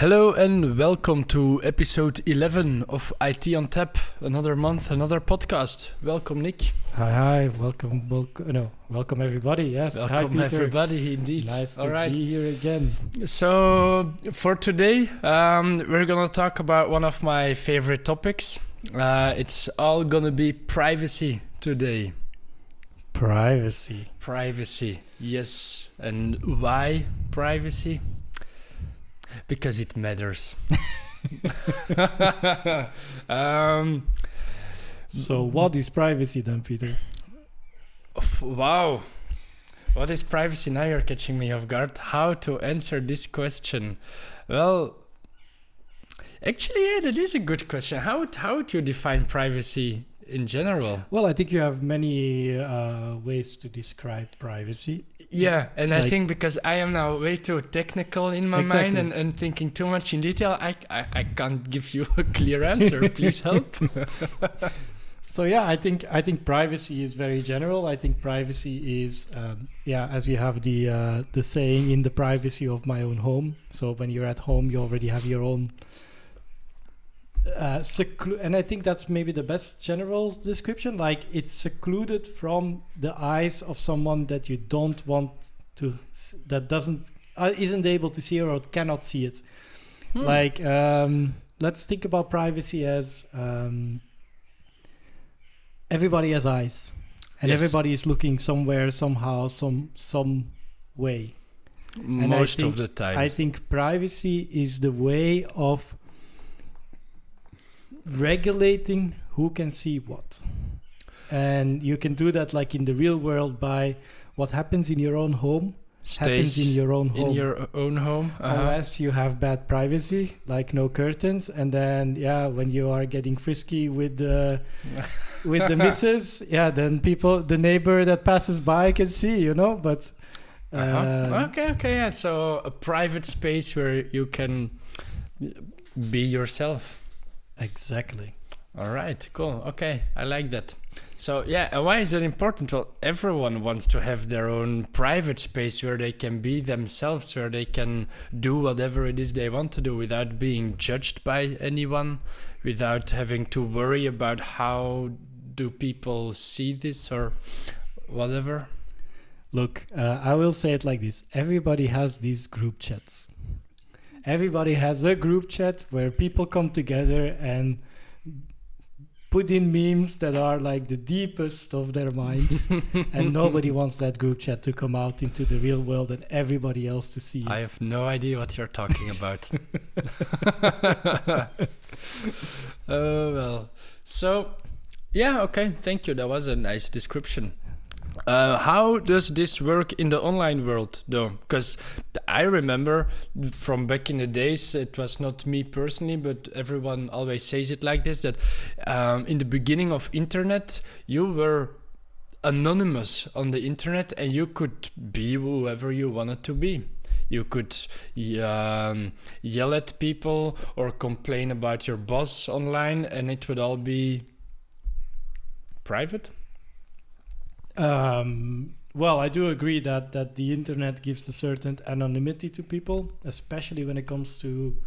Hello and welcome to episode 11 of IT on Tap. Another month, another podcast. Welcome, Nick. Hi, welcome everybody. Yes, welcome hi, Pieter. Everybody, indeed. Nice to be here again. So for today, we're gonna talk about one of my favorite topics. It's all gonna be privacy today. Privacy, yes. And why privacy? Because it matters. So what is privacy then, Pieter? Wow. What is privacy? Now you're catching me off guard. How to answer this question? Well, actually, yeah, that is a good question. How would you define privacy in general? Well, I think you have many ways to describe privacy. Yeah, and I think because I am now way too technical in my mind and thinking too much in detail, I can't give you a clear answer. Please help. So yeah, I think privacy is very general. I think privacy is as we have the saying, in the privacy of my own home. So when you're at home, you already have your own and I think that's maybe the best general description. Like, it's secluded from the eyes of someone that you don't want to, that isn't able to see or cannot see it. Like, let's think about privacy as everybody has eyes, and everybody is looking somewhere, somehow, some way. Most of the time. I think privacy is the way of regulating who can see what, and you can do that like in the real world by what happens in your own home happens in your own home. Unless you have bad privacy, like no curtains, and then when you are getting frisky with the missus, then the neighbor that passes by can see, but okay, so a private space where you can be yourself. Exactly. All right, cool. Okay, I like that. So and why is that important? Well, everyone wants to have their own private space where they can be themselves, where they can do whatever it is they want to do without being judged by anyone, without having to worry about how do people see this or whatever. Look, I will say it like this. Everybody has these group chats. Everybody has a group chat where people come together and put in memes that are like the deepest of their mind. And nobody wants that group chat to come out into the real world and everybody else to see it. I have no idea what you're talking about. Well. So, okay, thank you. That was a nice description. How does this work in the online world, though? Because I remember from back in the days, it was not me personally, but everyone always says it like this, that in the beginning of internet, you were anonymous on the internet and you could be whoever you wanted to be. You could yell at people or complain about your boss online and it would all be private. Well, I do agree that the internet gives a certain anonymity to people, especially when it comes to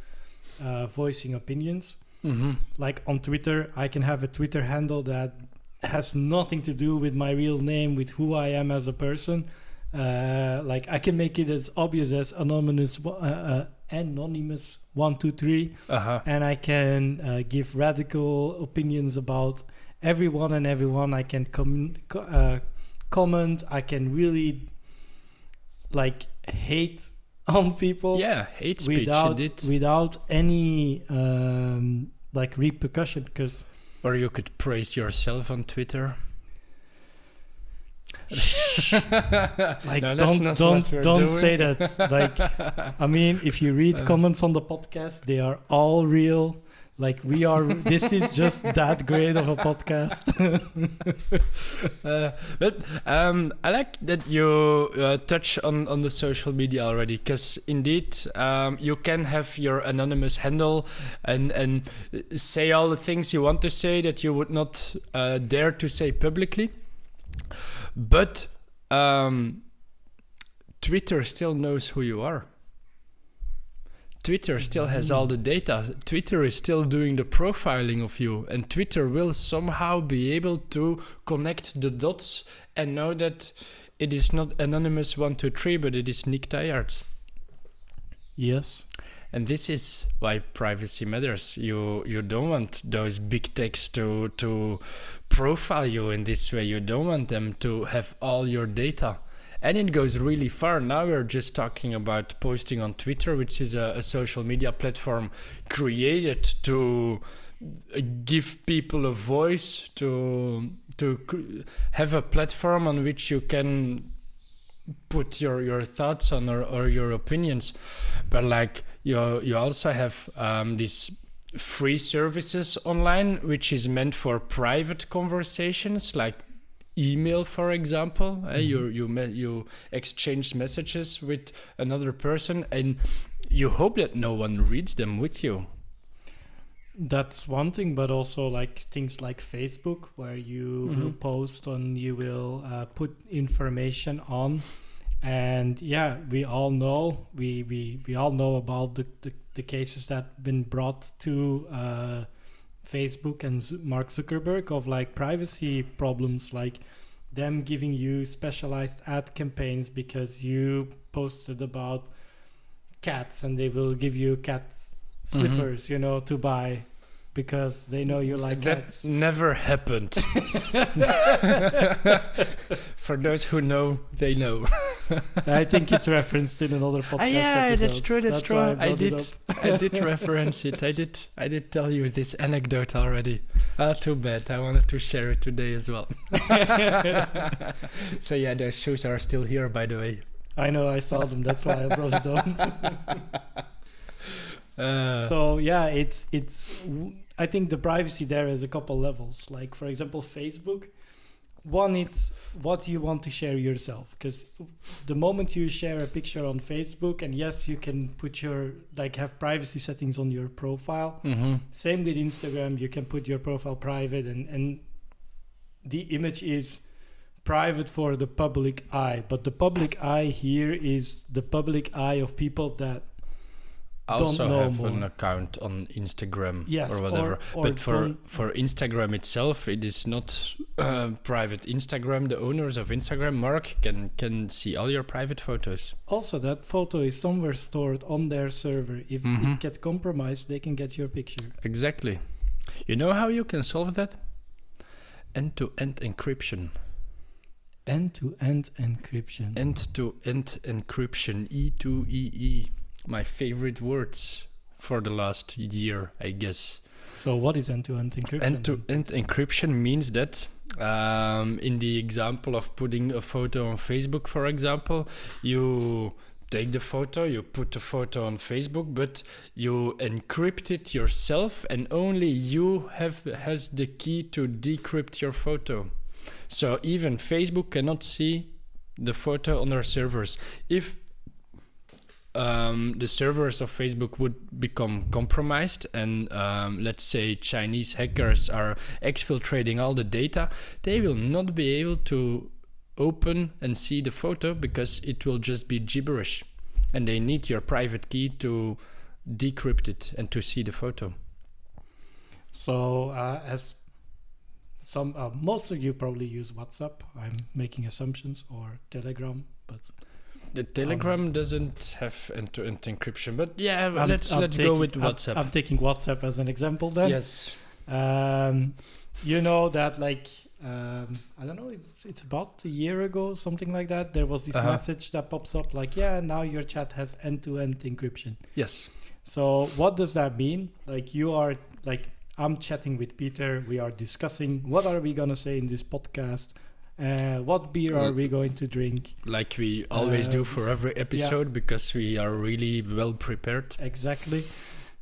voicing opinions. Mm-hmm. Like on Twitter, I can have a Twitter handle that has nothing to do with my real name, with who I am as a person. Like, I can make it as obvious as anonymous 123, and I can give radical opinions about everyone and everyone. I can comment. I can really hate on people. Hate speech without any repercussion. Or you could praise yourself on Twitter. Don't say that. I mean, if you read comments on the podcast, they are all real. This is just that great of a podcast. But I like that you touch on the social media already, because indeed you can have your anonymous handle and say all the things you want to say that you would not dare to say publicly. But Twitter still knows who you are. Twitter still has all the data. Twitter is still doing the profiling of you, and Twitter will somehow be able to connect the dots and know that it is not Anonymous123, but it is Nick Teyards. Yes. And this is why privacy matters. You don't want those big techs to profile you in this way. You don't want them to have all your data. And it goes really far. Now we're just talking about posting on Twitter, which is a social media platform created to give people a voice, to have a platform on which you can put your thoughts on or your opinions. But like you also have these free services online, which is meant for private conversations, like email, for example. You exchange messages with another person, and you hope that no one reads them with you. That's one thing, but also like things like Facebook, where you will post on, you will put information on, and yeah, we all know we all know about the cases that have been brought to Facebook and Mark Zuckerberg of like privacy problems, like them giving you specialized ad campaigns because you posted about cats, and they will give you cats slippers, to buy because they know you like cats. That never happened. For those who know, they know. I think it's referenced in another podcast. That's true. That's true. I did I reference it. I did tell you this anecdote already. Too bad. I wanted to share it today as well. So yeah, those shoes are still here, by the way. I know. I saw them. That's why I brought it up. So yeah, it's. I think the privacy there is a couple levels. Like for example, Facebook. One, it's what you want to share yourself, because the moment you share a picture on Facebook, and yes, you can put have privacy settings on your profile. Same with Instagram, you can put your profile private, and the image is private for the public eye. But the public eye here is the public eye of people that also have an account on Instagram, or whatever. But for Instagram itself, it is not private. Instagram, the owners of Instagram, Mark, can see all your private photos. Also, that photo is somewhere stored on their server. If it gets compromised, they can get your picture. Exactly. You know how you can solve that? End-to-end encryption. End-to-end encryption. End-to-end encryption. E2EE. My favorite words for the last year, I guess. So what is end-to-end encryption? End-to-end encryption means that in the example of putting a photo on Facebook, for example, you take the photo, you put the photo on Facebook, but you encrypt it yourself, and only you has the key to decrypt your photo. So even Facebook cannot see the photo on their servers. If the servers of Facebook would become compromised, and let's say Chinese hackers are exfiltrating all the data, they will not be able to open and see the photo because it will just be gibberish, and they need your private key to decrypt it and to see the photo. So as most of you probably use WhatsApp, I'm making assumptions, or Telegram, but the Telegram doesn't have end-to-end encryption, but yeah, let's go with WhatsApp. I'm taking WhatsApp as an example then. Yes. You know that I don't know, it's about a year ago, something like that. There was this message that pops up like, yeah, now your chat has end-to-end encryption. Yes. So what does that mean? Like you are I'm chatting with Pieter. We are discussing what are we going to say in this podcast. What beer are we going to drink? Like we always do for every episode, because we are really well prepared. Exactly.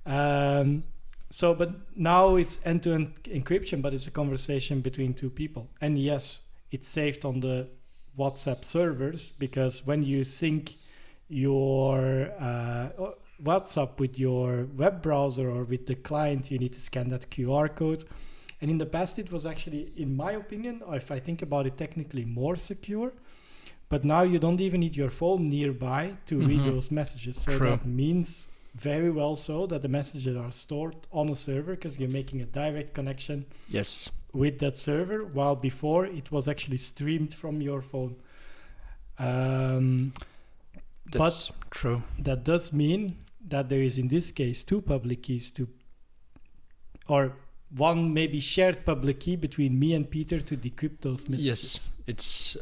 But now it's end-to-end encryption, but it's a conversation between two people. And yes, it's saved on the WhatsApp servers, because when you sync your WhatsApp with your web browser or with the client, you need to scan that QR code. And in the past, it was actually, in my opinion, if I think about it, technically more secure. But now you don't even need your phone nearby to read those messages. So that means very well so that the messages are stored on a server because you're making a direct connection with that server, while before it was actually streamed from your phone. That's true. That does mean that there is, in this case, two public keys or one maybe shared public key between me and Pieter to decrypt those messages. Yes, it's...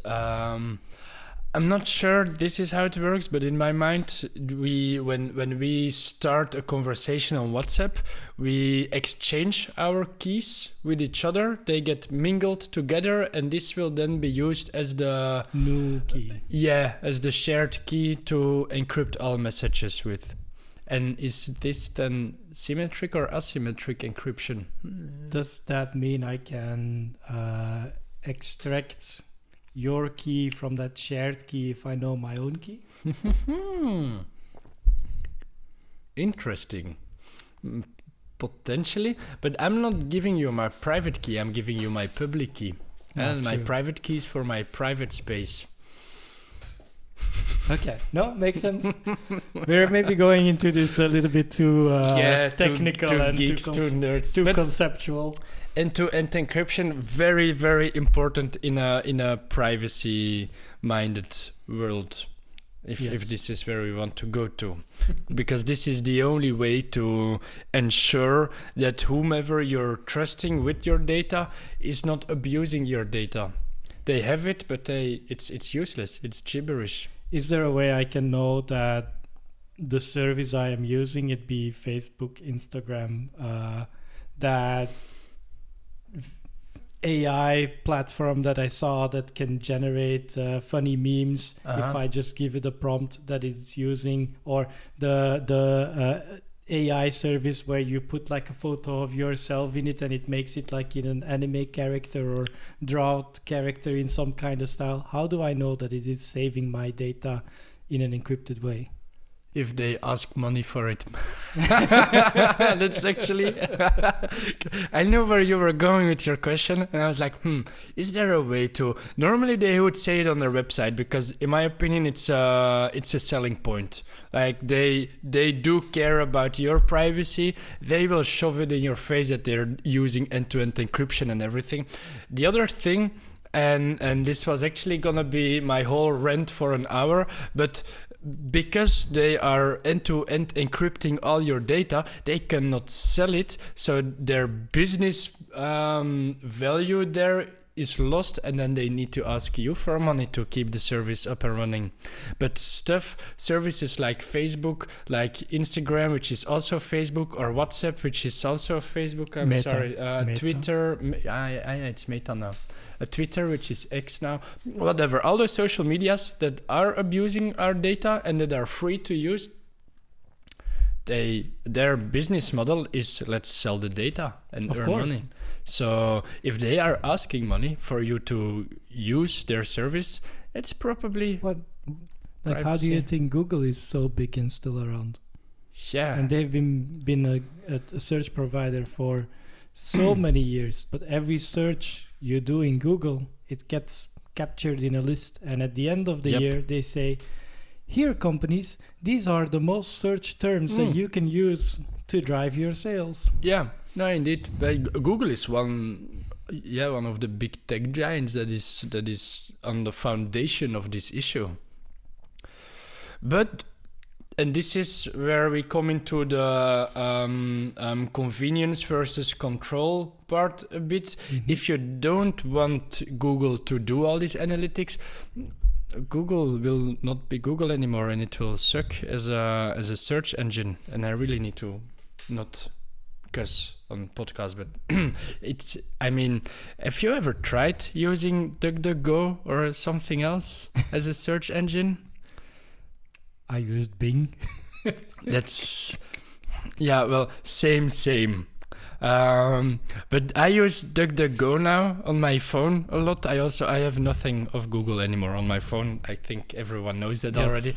I'm not sure this is how it works, but in my mind, when we start a conversation on WhatsApp, we exchange our keys with each other. They get mingled together, and this will then be used as the new key. Yeah, as the shared key to encrypt all messages with. And is this then symmetric or asymmetric encryption? Does that mean I can extract your key from that shared key if I know my own key? Interesting. Potentially, but I'm not giving you my private key, I'm giving you my public key. And my private key is for my private space. Okay, no, makes sense. We're maybe going into this a little bit too technical and geeks, too nerds, too conceptual. End-to-end encryption, very, very important in a privacy-minded world. If this is where we want to go to, because this is the only way to ensure that whomever you're trusting with your data is not abusing your data. They have it, but it's useless. It's gibberish. Is there a way I can know that the service I am using, it be Facebook, Instagram, that AI platform that I saw that can generate funny memes if I just give it a prompt that it's using, or the AI service where you put like a photo of yourself in it and it makes it like in an anime character or drawed character in some kind of style? How do I know that it is saving my data in an encrypted way? If they ask money for it. That's actually... I knew where you were going with your question, and I was like, is there a way to... Normally they would say it on their website, because in my opinion it's a selling point. Like they do care about your privacy. They will shove it in your face that they're using end-to-end encryption and everything. The other thing, and this was actually gonna be my whole rant for an hour, but because they are end-to-end encrypting all your data, they cannot sell it, so their business value there is lost, and then they need to ask you for money to keep the service up and running. But services like Facebook, like Instagram, which is also Facebook, or WhatsApp, which is also Facebook, Meta. Twitter, it's Meta now. Twitter, which is X now, whatever, all the social medias that are abusing our data and that are free to use, their business model is let's sell the data and earn money. So if they are asking money for you to use their service, it's probably like how do you think Google is so big and still around? Yeah, and they've been a search provider for so many years, but every search you do in Google, it gets captured in a list, and at the end of the year they say, here companies, these are the most searched terms that you can use to drive your sales. Yeah, no, indeed. Google is one of the big tech giants that is on the foundation of this issue. But and this is where we come into the convenience versus control part a bit. If you don't want Google to do all these analytics, Google will not be Google anymore, and it will suck as a search engine. And I really need to not cuss on podcast, but have you ever tried using DuckDuckGo or something else as a search engine? I used Bing. That's same. But I use DuckDuckGo now on my phone a lot. I have nothing of Google anymore on my phone. I think everyone knows that already.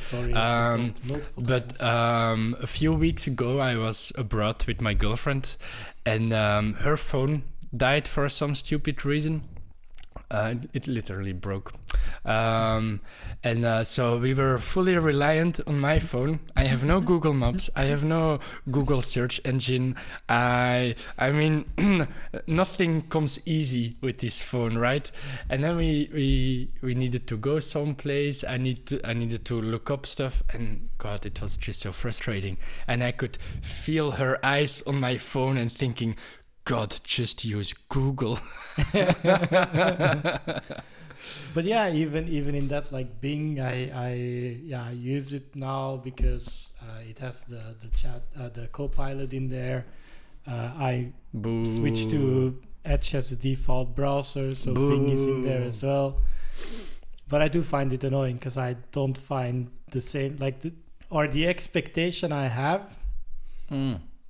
But a few weeks ago I was abroad with my girlfriend, and her phone died for some stupid reason. It literally broke. So we were fully reliant on my phone. I have no Google Maps. I have no Google search engine. I mean, nothing comes easy with this phone, right? And then we needed to go someplace. I needed to look up stuff, and God, it was just so frustrating. And I could feel her eyes on my phone and thinking, God, just use Google. But yeah, even in that, like Bing, I use it now because it has the chat, the Copilot in there. I switched to Edge as a default browser, so Bing is in there as well. But I do find it annoying because I don't find the same, like the expectation I have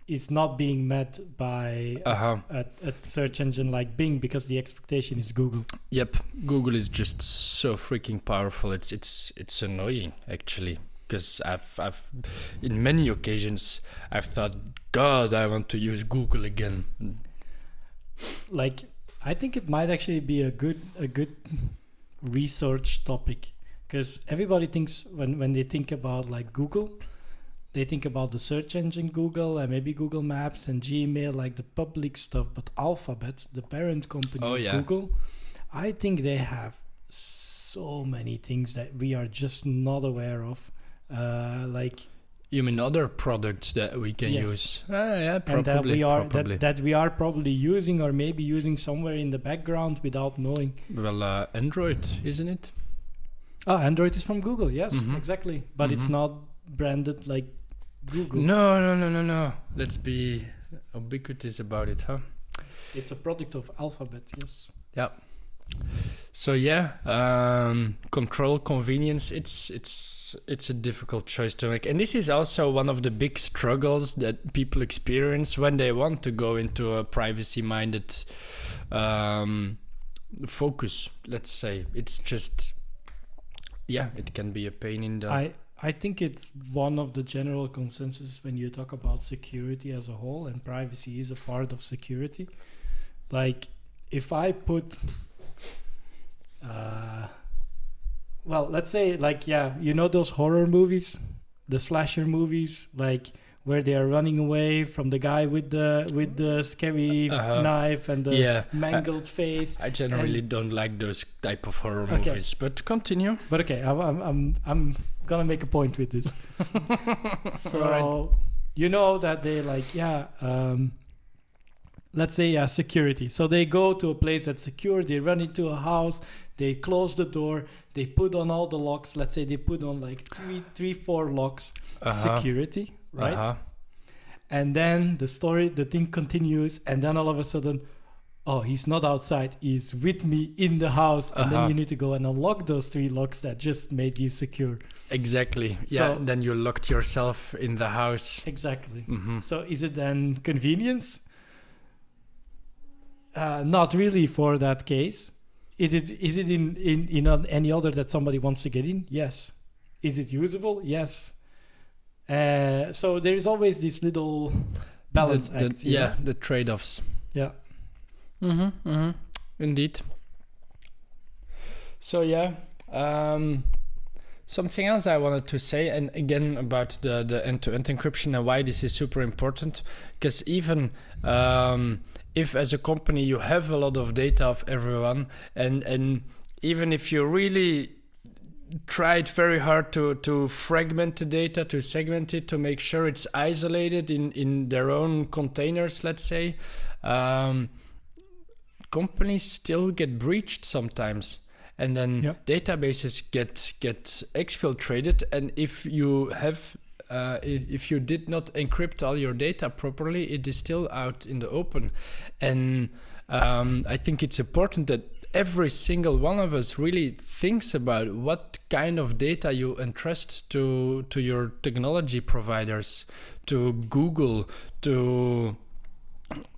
is not being met by a search engine like Bing, because the expectation is Google. Yep, Google is just so freaking powerful. It's annoying actually, because I've in many occasions I've thought, God, I want to use Google again. Like, I think it might actually be a good research topic, because everybody thinks when they think about like Google, they think about the search engine Google and maybe Google Maps and Gmail, like the public stuff. But Alphabet, the parent company of Google, I think they have so many things that we are just not aware of. Like, you mean other products that we can use? Yeah, probably. And that we are probably using, or maybe using somewhere in the background without knowing. Well, Android, isn't it? Oh, Android is from Google. Yes, exactly. But it's not branded like Google. No. Let's be ubiquitous about it, huh? It's a product of Alphabet, yes. Yeah. So control, convenience, it's a difficult choice to make. And this is also one of the big struggles that people experience when they want to go into a privacy-minded focus, let's say. It's just, it can be a pain in the... I think it's one of the general consensus when you talk about security as a whole, and privacy is a part of security. Like, if I put... well, let's say, like, you know those horror movies, the slasher movies, like where they are running away from the guy with the scary knife and the mangled face. I generally don't like those type of horror movies, but continue. But okay, I'm gonna make a point with this. So you know that they like let's say security. So they go to a place that's secure. They run into a house. They close the door. They put on all the locks. Let's say they put on like three, 4 locks. Security, right? And then the thing continues, and then all of a sudden, oh, he's not outside. He's with me in the house, and then you need to go and unlock those 3 locks that just made you secure. Exactly. Yeah. So, then you locked yourself in the house. Exactly. So is it then convenience? Not really for that case. Is it in any other that somebody wants to get in? Yes. Is it usable? Yes. So there is always this little balance act. The trade-offs. Yeah. Indeed. So something else I wanted to say, and again about the end-to-end encryption and why this is super important, because even if as a company you have a lot of data of everyone, and even if you really tried very hard to fragment the data, to segment it, to make sure it's isolated in their own containers, let's say, companies still get breached sometimes. And then databases get exfiltrated, and if you did not encrypt all your data properly, it is still out in the open. And I think it's important that every single one of us really thinks about what kind of data you entrust to your technology providers, to Google, to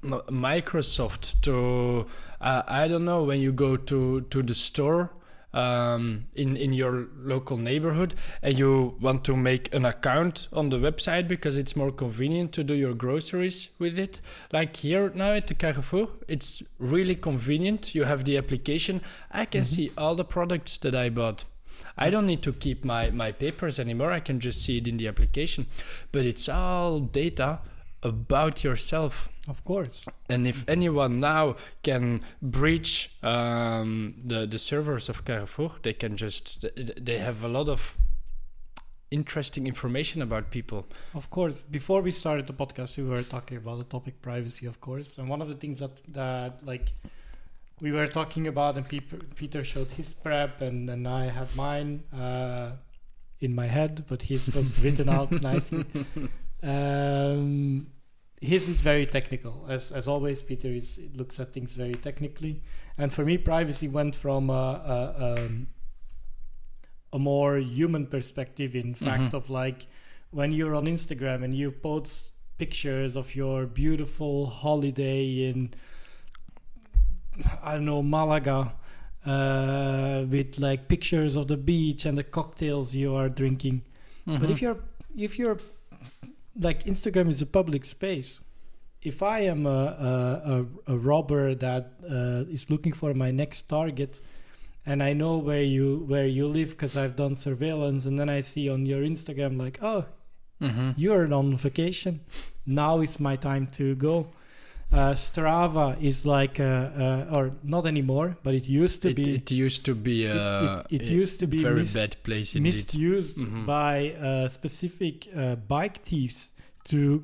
Microsoft, to I don't know, when you go to the store, in your local neighborhood, and you want to make an account on the website because it's more convenient to do your groceries with it. Like here now at the Carrefour, it's really convenient. You have the application. I can see all the products that I bought. I don't need to keep my papers anymore. I can just see it in the application. But it's all data about yourself. Of course. And if anyone now can breach the servers of Carrefour, they have a lot of interesting information about people. Of course. Before we started the podcast, we were talking about the topic privacy, of course. And one of the things that like we were talking about, and Pieter showed his prep, and then I had mine in my head, but his was written out nicely. His is very technical, as always. Pieter looks at things very technically, and for me, privacy went from a more human perspective. In fact, of like when you're on Instagram and you post pictures of your beautiful holiday in, I don't know, Malaga, with like pictures of the beach and the cocktails you are drinking. But if you're like, Instagram is a public space. If I am a robber that is looking for my next target, and I know where you live because I've done surveillance, and then I see on your Instagram like, oh, you're on vacation. Now it's my time to go. Strava is like, or not anymore, but it used to be. It used to be it used to be very bad place indeed. Misused by specific bike thieves to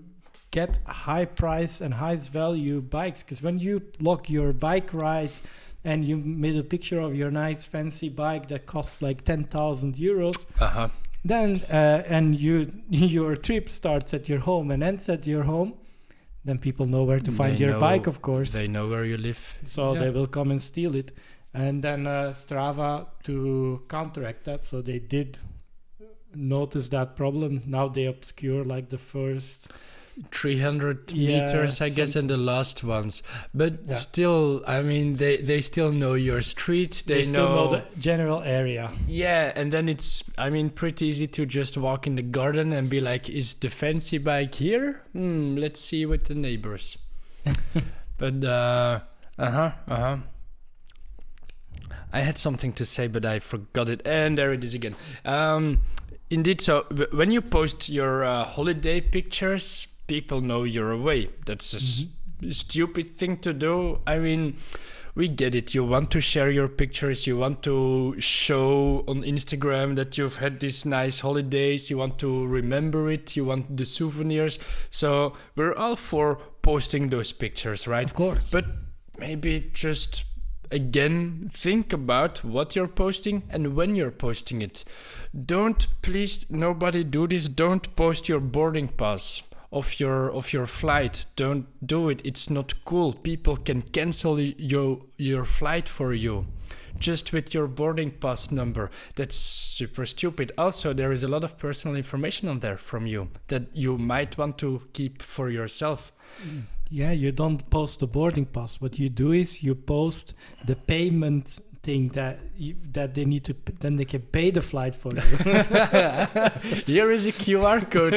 get high price and highest value bikes. Because when you log your bike ride and you made a picture of your nice fancy bike that costs like 10,000 euros, then and your trip starts at your home and ends at your home, then people know where to find your bike, of course. They know where you live. So they will come and steal it. And then Strava, to counteract that, so they did notice that problem. Now they obscure like the first 300 meters, I guess, and the last ones. But still, I mean, they still know your street. They still know the general area. Yeah, and then it's, I mean, pretty easy to just walk in the garden and be like, is the fancy bike here? Let's see with the neighbors. But, I had something to say, but I forgot it. And there it is again. Indeed, so when you post your holiday pictures, people know you're away. That's a stupid thing to do. I mean, we get it. You want to share your pictures. You want to show on Instagram that you've had these nice holidays. You want to remember it. You want the souvenirs. So we're all for posting those pictures, right? Of course. But maybe just, again, think about what you're posting and when you're posting it. Don't, please, nobody do this. Don't post your boarding pass of your flight. Don't do it. It's not cool. People can cancel your flight for you just with your boarding pass number. That's super stupid. Also, there is a lot of personal information on there from you that you might want to keep for yourself. Yeah, you don't post the boarding pass. What you do is you post the payment thing that they need to, then they can pay the flight for you. Here is a QR code.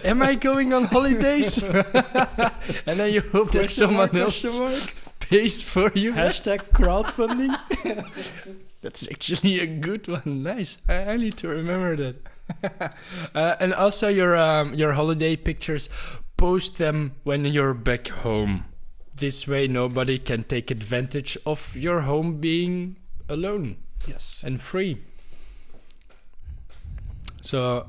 Am I going on holidays? And then you hope that someone else pays for you. Hashtag crowdfunding. That's actually a good one. Nice. I need to remember that. And also your holiday pictures, post them when you're back home. This way nobody can take advantage of your home being alone. Yes. And free. So,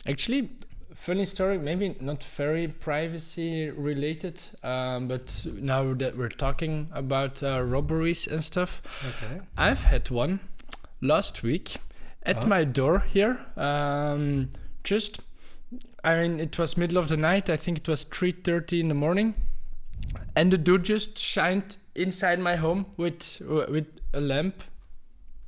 actually, funny story, maybe not very privacy related, but now that we're talking about robberies and stuff, I've had one last week at my door here. I mean, it was middle of the night. I think it was 3:30 in the morning, and the dude just shined inside my home with a lamp.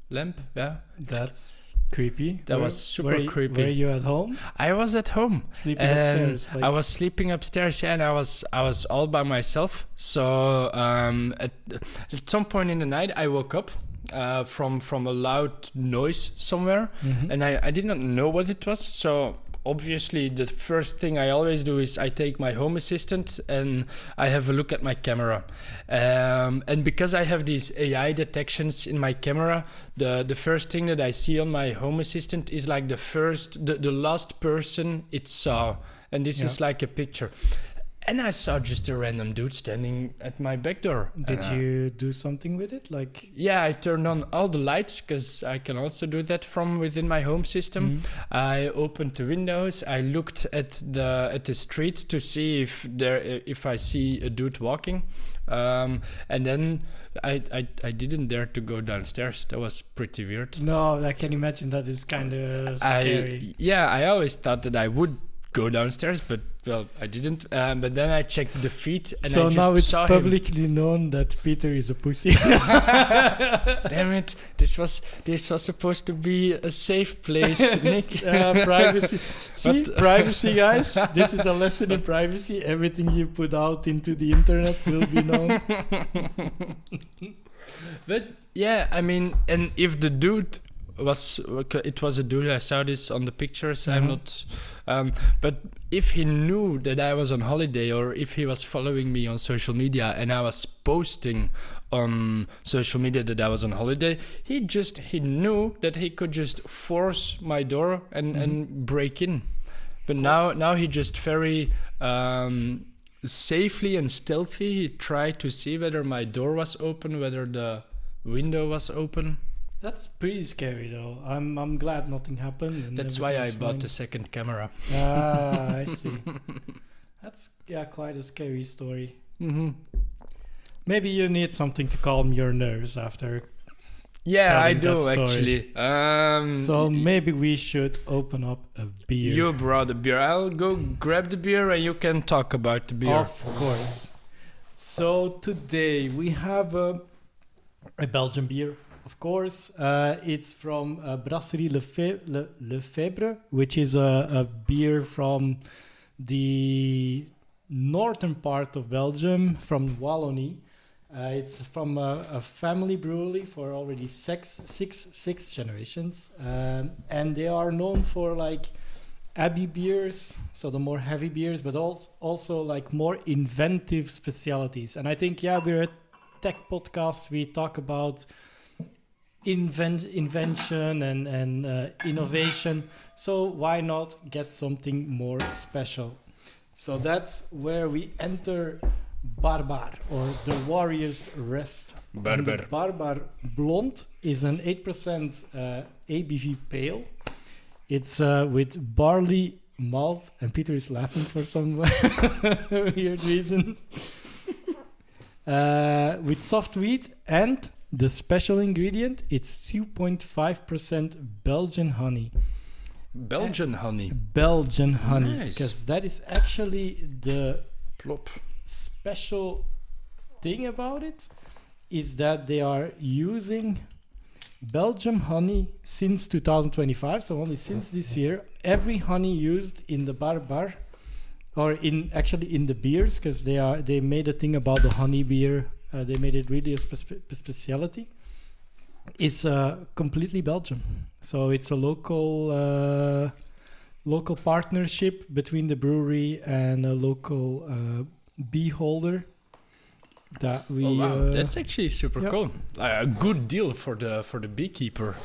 Yeah, that's creepy. That was super creepy. Were you at home? I was at home. Sleeping upstairs. I was sleeping upstairs, and I was all by myself. So at some point in the night, I woke up from a loud noise somewhere, and I did not know what it was. So obviously, the first thing I always do is I take my Home Assistant and I have a look at my camera. And because I have these AI detections in my camera, the first thing that I see on my Home Assistant is like the last person it saw. And this is like a picture. And I saw just a random dude standing at my back door. Did you do something with it? Like, yeah, I turned on all the lights because I can also do that from within my home system. I opened the windows. I looked at the street to see if I see a dude walking, and then I didn't dare to go downstairs. That was pretty weird. No, I can imagine that is kind of scary. I always thought that I would go downstairs, but well, I didn't. But then I checked the feed, and I just saw him. So now it's publicly known that Pieter is a pussy. Damn it! This was supposed to be a safe place, Nick. Privacy. See, privacy, guys. This is a lesson in privacy. Everything you put out into the internet will be known. But yeah, I mean, and if the dude was a dude, I saw this on the pictures. I'm not, but if he knew that I was on holiday, or if he was following me on social media and I was posting on social media that I was on holiday, he knew that he could just force my door and break in. But now he just very safely and stealthy, he tried to see whether my door was open, whether the window was open. That's pretty scary, though. I'm glad nothing happened. And that's why I bought the second camera. I see. That's quite a scary story. Maybe you need something to calm your nerves after. Yeah, I do actually. So maybe we should open up a beer. You brought a beer. I'll go grab the beer and you can talk about the beer. Of course. So today we have a Belgian beer. Of course, it's from Brasserie Lefebvre, which is a beer from the northern part of Belgium, from Wallonie. It's from a family brewery for already six generations, and they are known for like abbey beers, so the more heavy beers, but also like more inventive specialities. And I think we're a tech podcast. We talk about invention and innovation, so why not get something more special? So that's where we enter Barbar, or the Warrior's Rest. Barbar. The Barbar Blonde is an 8% ABV pale. It's with barley malt, and Pieter is laughing for some weird reason. With soft wheat, and the special ingredient, it's 2.5% Belgian honey. Belgian honey. Belgian honey. Nice. Because that is actually the special thing about it, is that they are using Belgian honey since 2025, so only since this year. Every honey used in the Barbar, or in the beers, because they made a thing about the honey beer. They made it really a specialty. It's completely Belgian, so it's a local partnership between the brewery and a local bee holder. That we. Oh, wow. That's actually super cool. A good deal for the beekeeper.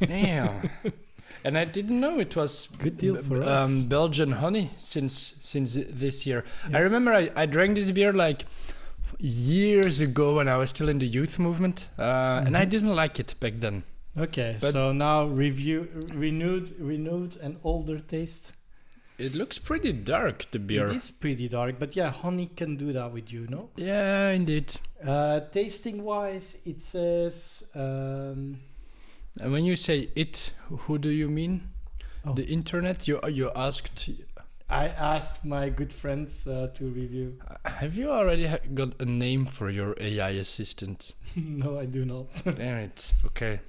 Damn. And I didn't know it was good deal for us. Belgian honey since this year. Yeah. I remember I drank this beer like years ago when I was still in the youth movement, and I didn't like it back then. Okay, but so now renewed and older taste. It looks pretty dark, the beer. It is pretty dark, but honey can do that with you, no? Yeah, indeed. Tasting wise, it says. And when you say it, who do you mean? Oh. The internet? You asked. I asked my good friends to review. Have you already got a name for your AI assistant? No, I do not. Damn it. Okay.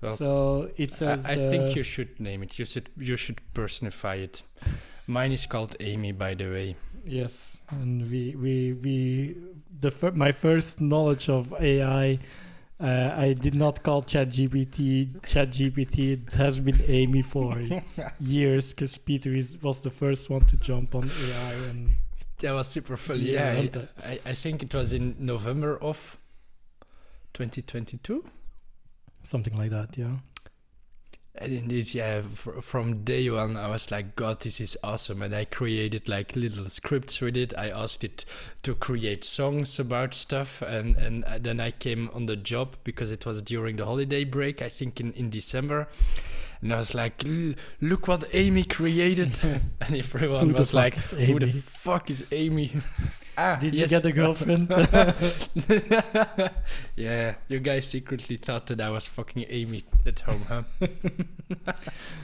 Well, so it says. I think you should name it. You should personify it. Mine is called Amy, by the way. Yes, and my first knowledge of AI. I did not call ChatGPT. It has been Amy for years because Pieter was the first one to jump on AI. And that was super funny. Yeah, I think it was in November of 2022. Something like that, yeah. And indeed, yeah, from day one, I was like, God, this is awesome. And I created like little scripts with it. I asked it to create songs about stuff. And then I came on the job because it was during the holiday break, I think in December. And I was like, look what Amy created. And everyone was like, who the fuck is Amy? Did you get a girlfriend? Yeah, you guys secretly thought that I was fucking Amy at home, huh?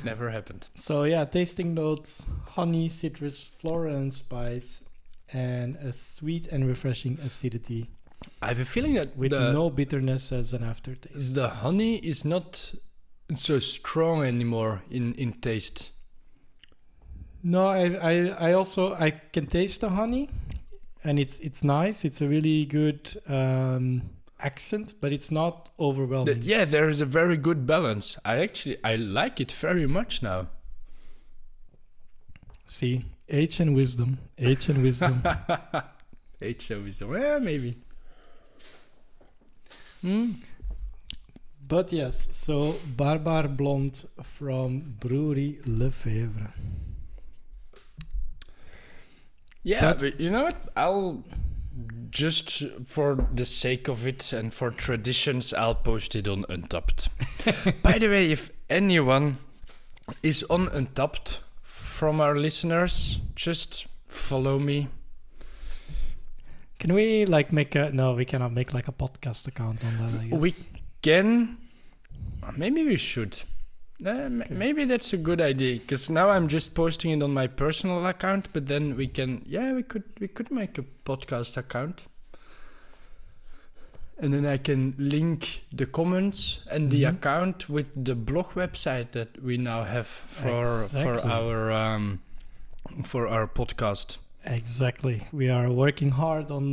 Never happened. So yeah, tasting notes: honey, citrus, floral and spice, and a sweet and refreshing acidity. I have a feeling that with no bitterness as an aftertaste. The honey is not so strong anymore in taste. No, I can taste the honey. And it's nice. It's a really good accent, but it's not overwhelming. Yeah, there is a very good balance. I like it very much now. See, age and wisdom. Age and wisdom. Age and wisdom. Yeah, maybe. But yes, so Barbar Blonde from Brewery Lefevre. Yeah, but you know what? I'll just, for the sake of it and for traditions, I'll post it on Untapped. By the way, if anyone is on Untapped from our listeners, just follow me. Can we make no, we cannot make a podcast account on that, I guess. We can. Maybe we should. Maybe that's a good idea, because now I'm just posting it on my personal account, but then we can, we could make a podcast account. And then I can link the comments and the account with the blog website that we now have for our podcast. Exactly. We are working hard on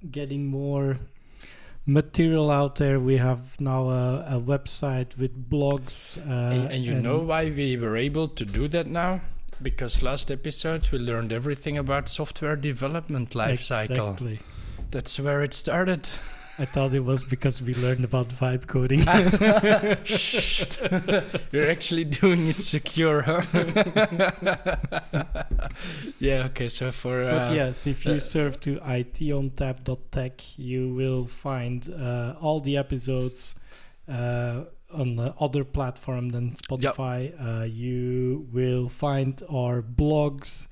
getting more material out there. We have now a website with blogs. And you know why we were able to do that now? Because last episode we learned everything about software development life cycle. Exactly. That's where it started. I thought it was because we learned about vibe coding. You're actually doing it secure, huh? Yeah, okay, so for... But yes, if you surf to itontap.tech, you will find all the episodes on the other platform than Spotify. Yep. You will find our blogs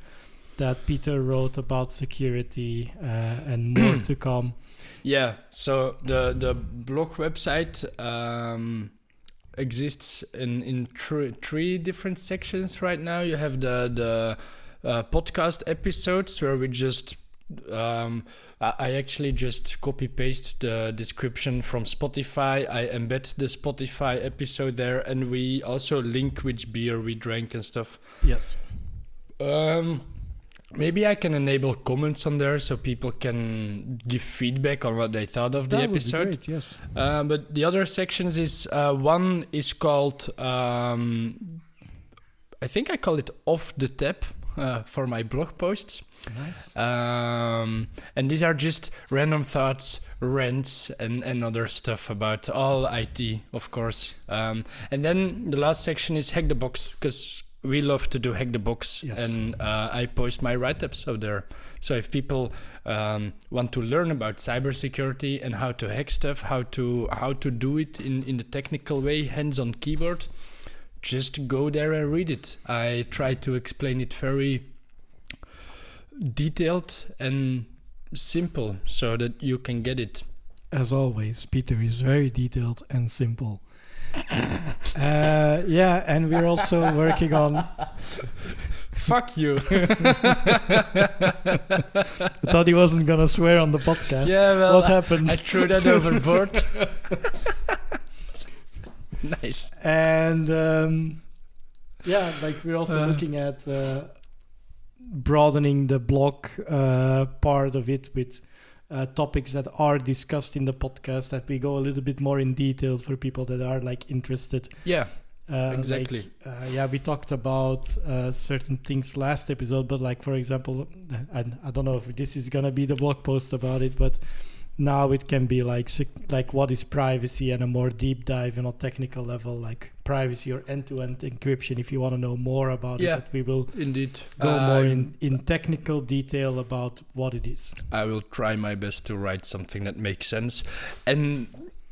that Pieter wrote about security and more to come. Yeah, so the blog website exists in three different sections right now. You have the podcast episodes where we just I actually just copy paste the description from Spotify. I embed the Spotify episode there, and we also link which beer we drank and stuff. Yes. Maybe I can enable comments on there so people can give feedback on what they thought of the episode. Would be great, yes. But the other sections is one is called I think I call it Off the Tap for my blog posts. Nice. And these are just random thoughts, rants, and other stuff about all IT, of course. And then the last section is Hack the Box, because we love to do Hack the Box, yes. And I post my write-ups out there. So if people want to learn about cybersecurity and how to hack stuff, how to do it in the technical way, hands on keyboard, just go there and read it. I try to explain it very detailed and simple so that you can get it. As always, Pieter is very detailed and simple. Yeah, and we're also working on... Fuck you. I thought he wasn't gonna swear on the podcast. Yeah, well, what happened? I threw that overboard. Nice. And like we're also looking at broadening the blog part of it with topics that are discussed in the podcast, that we go a little bit more in detail for people that are like interested. Yeah, exactly. We talked about certain things last episode, but like, for example, I don't know if this is going to be the blog post about it, but now it can be like what is privacy, and a more deep dive on a technical level, like privacy or end-to-end encryption. If you want to know more about it, we will indeed go more in technical detail about what it is. I will try my best to write something that makes sense, and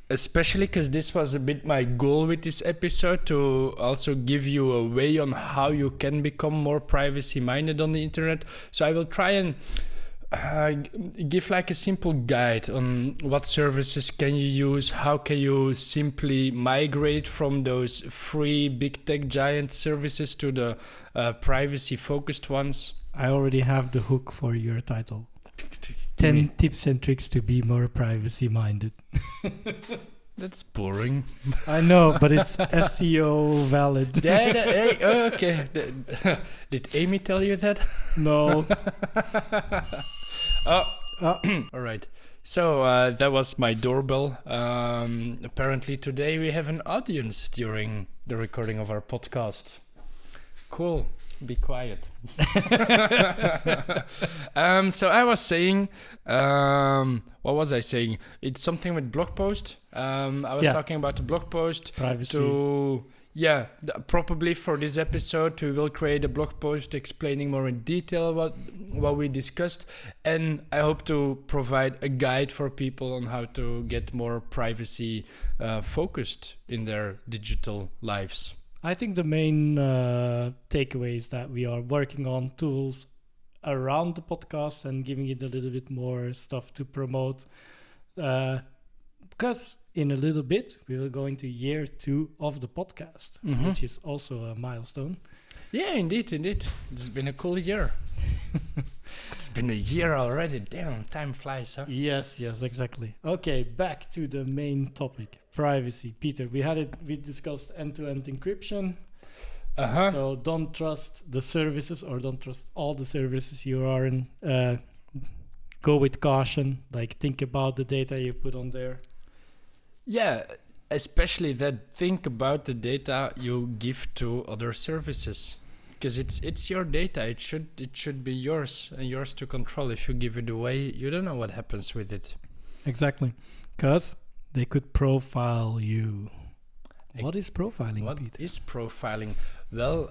especially because this was a bit my goal with this episode, to also give you a way on how you can become more privacy minded on the internet. So I will try and give like a simple guide on what services can you use, how can you simply migrate from those free big tech giant services to the privacy focused ones. I already have the hook for your title. 10 tips and tricks to be more privacy minded. That's boring. I know, but it's SEO valid. Okay. Did Amy tell you that? No. All right. So that was my doorbell. Apparently today we have an audience during the recording of our podcast. Cool. Be quiet. So I was saying, what was I saying? It's something with blog post. I was talking about the blog post. Privacy. Probably for this episode we will create a blog post explaining more in detail what we discussed, and I hope to provide a guide for people on how to get more privacy focused in their digital lives. I think the main takeaway is that we are working on tools around the podcast and giving it a little bit more stuff to promote, because in a little bit we will go into year 2 of the podcast, which is also a milestone. Yeah, indeed. It's been a cool year. It's been a year already. Damn, time flies, huh? Yes, exactly. Okay, back to the main topic, privacy. Peter, we discussed end-to-end encryption. So don't trust the services, or don't trust all the services you are in. Go with caution, like think about the data you put on there. Yeah, especially that, think about the data you give to other services, because it's your data. It should be yours and yours to control. If you give it away, you don't know what happens with it. Exactly, because they could profile you. What is profiling, What Pieter? is profiling? Well,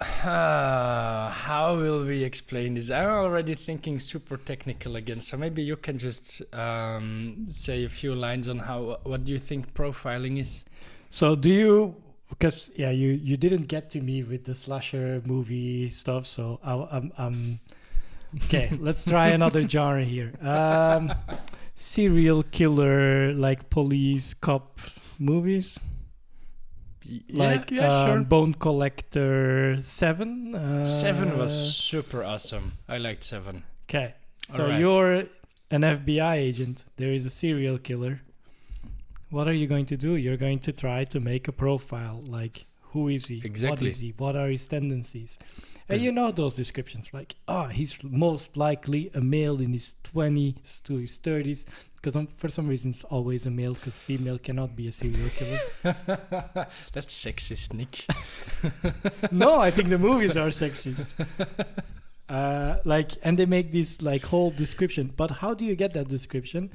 how will we explain this? I'm already thinking super technical again, so maybe you can just say a few lines on what do you think profiling is? So do you, because you didn't get to me with the slasher movie stuff, so I'm okay, let's try another genre here. Serial killer, like police cop movies. Sure. Bone Collector 7. 7 was super awesome. I liked 7. Okay, so right. You're an FBI agent. There is a serial killer. What are you going to do? You're going to try to make a profile. Like, who is he? Exactly. What is he? What are his tendencies? And you know those descriptions, like, he's most likely a male in his 20s to his 30s. Because for some reason it's always a male, because female cannot be a serial killer. That's sexist, Nick. No, I think the movies are sexist. And they make this like whole description. But how do you get that description?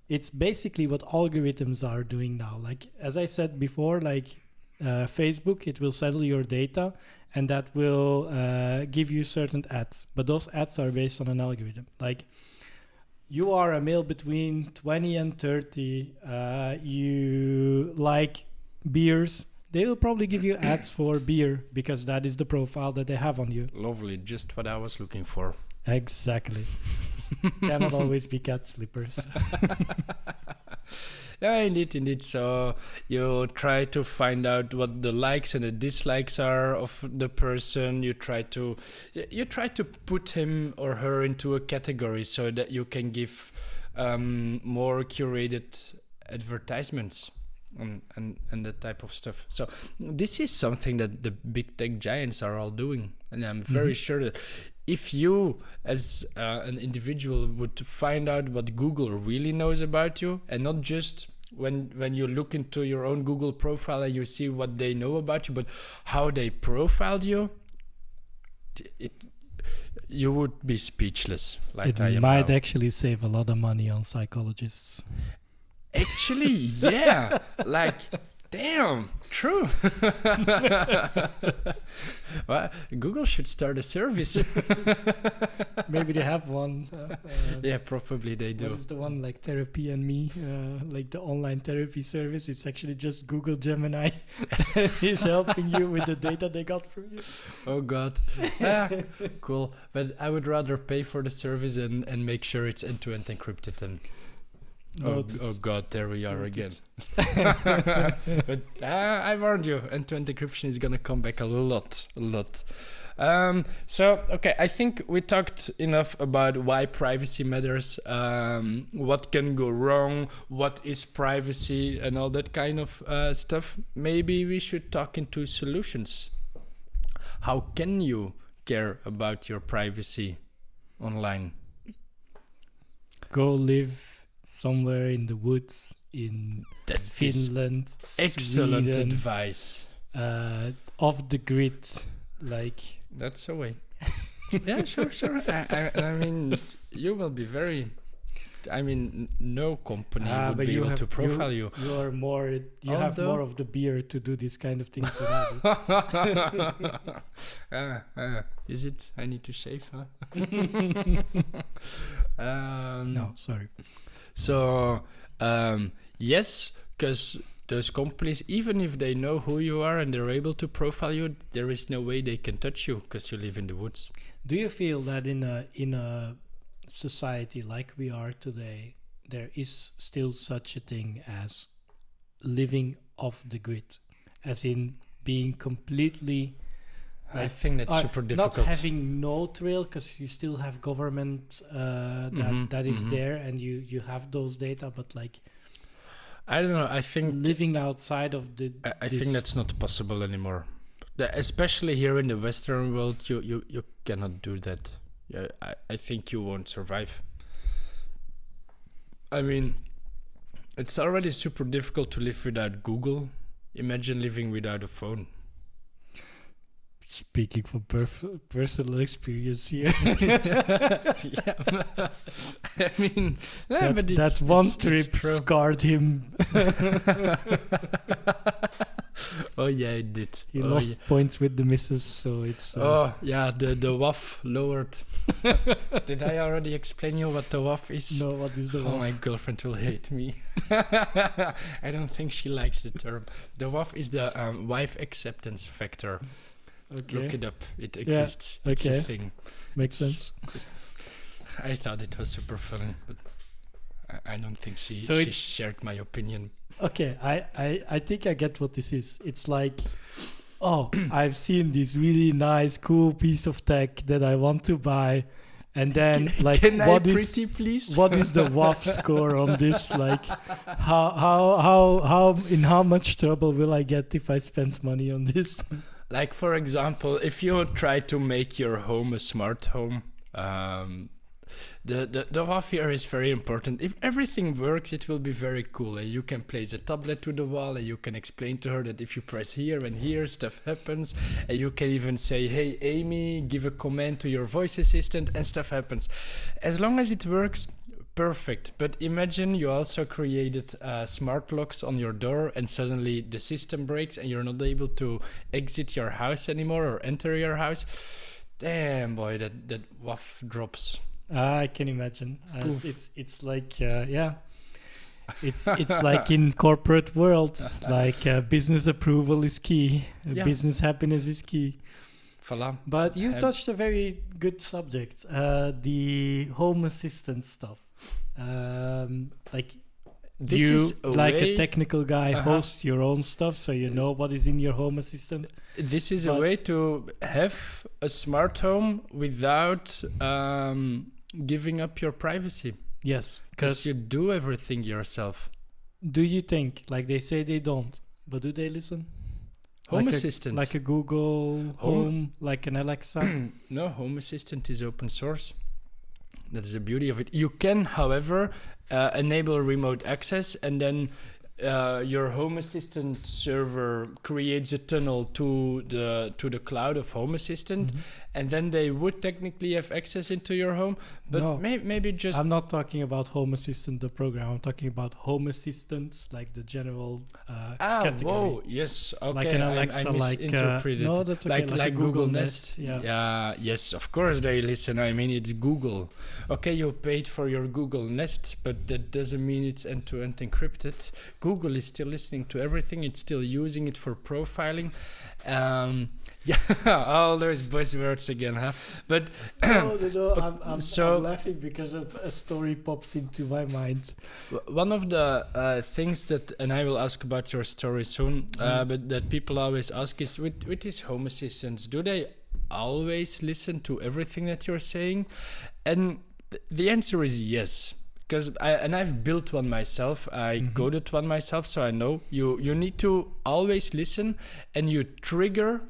It's basically what algorithms are doing now. Like, as I said before, like Facebook, it will settle your data, and that will give you certain ads. But those ads are based on an algorithm. Like, you are a male between 20 and 30. You like beers. They will probably give you ads for beer, because that is the profile that they have on you. Lovely, just what I was looking for. Exactly. Cannot always be cat slippers. Yeah, indeed. So you try to find out what the likes and the dislikes are of the person. You try to put him or her into a category so that you can give more curated advertisements and that type of stuff. So this is something that the big tech giants are all doing, and I'm very sure that if you as an individual would find out what Google really knows about you, and not just when you look into your own Google profile and you see what they know about you, but how they profiled you, you would be speechless. Like it might actually save a lot of money on psychologists. Actually, yeah. Like, damn, true. Well, Google should start a service. Maybe they have one. Yeah, probably they do. What is the one like Therapy and Me, like the online therapy service? It's actually just Google Gemini. He's helping you with the data they got from you. Oh God, cool. But I would rather pay for the service and make sure it's end-to-end encrypted and. Oh God, there we are again. But I warned you, end-to-end encryption is gonna come back a lot. So, okay, I think we talked enough about why privacy matters, what can go wrong, what is privacy, and all that kind of stuff. Maybe we should talk into solutions. How can you care about your privacy online? Go live somewhere in the woods in Finland. Excellent Sweden, advice. Off the grid, like. That's a way. Yeah, sure. I mean, you will be very. I mean, no company would be able to profile you. You are more. You have more of the beer to do these kind of things than I do. Is it? I need to shave, huh? No, sorry. So, yes, because those companies, even if they know who you are and they're able to profile you, there is no way they can touch you because you live in the woods. Do you feel that in a society like we are today, there is still such a thing as living off the grid, as in being completely? I think that's super difficult. Not having no trail, because you still have government that is there, and you have those data, but like, I don't know. I think living outside of the. I think that's not possible anymore. Especially here in the Western world, you cannot do that. Yeah, I think you won't survive. I mean, it's already super difficult to live without Google. Imagine living without a phone. Speaking from personal experience here. Yeah, I mean, that one trip scarred him. Oh yeah, it did. He lost points with the missus, so it's. Oh yeah, the WAF lowered. Did I already explain you what the WAF is? No, what is the WAF? Oh, my girlfriend will hate me. I don't think she likes the term. The WAF is the wife acceptance factor. Okay. Look it up. It exists. Yeah, it's a thing. Makes sense. I thought it was super funny, but I don't think she shared my opinion. Okay, I think I get what this is. It's like, oh, I've seen this really nice, cool piece of tech that I want to buy, and then like, what is the WAF score on this? Like, how in how much trouble will I get if I spend money on this? Like, for example, if you try to make your home a smart home, the WAF here is very important. If everything works, it will be very cool. And you can place a tablet to the wall, and you can explain to her that if you press here and here, stuff happens. And you can even say, hey, Amy, give a command to your voice assistant, and stuff happens. As long as it works, perfect. But imagine you also created smart locks on your door, and suddenly the system breaks and you're not able to exit your house anymore or enter your house. Damn, boy, that WAF drops. I can imagine. It's like it's like in corporate world, like business approval is key, business happiness is key. Voila. But you touched a very good subject, the home assistant stuff. Like this you, is like a technical guy, host your own stuff, so you know what is in your home assistant. This is a way to have a smart home without giving up your privacy. Yes, because you do everything yourself. do you think, like they say they don't, but do they listen? Home Assistant. Like a Google Home, like an Alexa? No, Home Assistant is open source. That's the beauty of it. You can, however, enable remote access, and then your Home Assistant server creates a tunnel to the cloud of Home Assistant, and then they would technically have access into your home. But no, maybe just... I'm not talking about Home Assistant, the program. I'm talking about Home Assistants, like the general category. Whoa, yes, okay. Like an Alexa, I misinterpreted. no, that's okay. Like Google Nest. Yeah. Yes, of course they listen. I mean, it's Google. Okay, you paid for your Google Nest, but that doesn't mean it's end-to-end encrypted. Google is still listening to everything. It's still using it for profiling. All those buzzwords again, huh? But no, I'm laughing because a story popped into my mind. One of the things that, and I will ask about your story soon, but that people always ask is with these Home Assistants, do they always listen to everything that you're saying? And the answer is yes. Because I've built one myself. I coded one myself, so I know you need to always listen, and you trigger